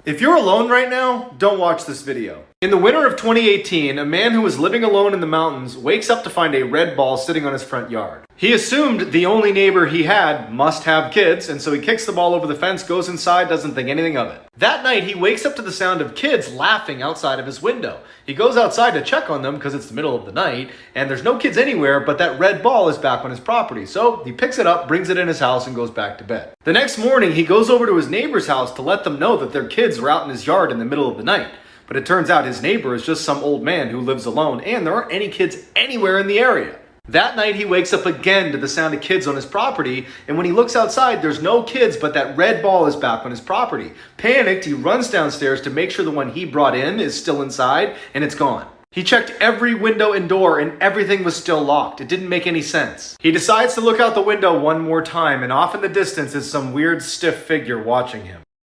If you're alone right now, don't watch this video. In the winter of 2018, a man who was living alone in the mountains wakes up to find a red ball sitting on his front yard. He assumed the only neighbor he had must have kids, and so he kicks the ball over the fence, goes inside, doesn't think anything of it. That night, he wakes up to the sound of kids laughing outside of his window. He goes outside to check on them because it's the middle of the night, and there's no kids anywhere, but that red ball is back on his property. So he picks it up, brings it in his house, and goes back to bed. The next morning, he goes over to his neighbor's house to let them know that their kids were out in his yard in the middle of the night. But it turns out his neighbor is just some old man who lives alone, and there aren't any kids anywhere in the area. That night, he wakes up again to the sound of kids on his property, and when he looks outside, there's no kids, but that red ball is back on his property. Panicked, he runs downstairs to make sure the one he brought in is still inside, and it's gone. He checked every window and door, and everything was still locked. It didn't make any sense. He decides to look out the window one more time, and off in the distance is some weird, stiff figure watching him.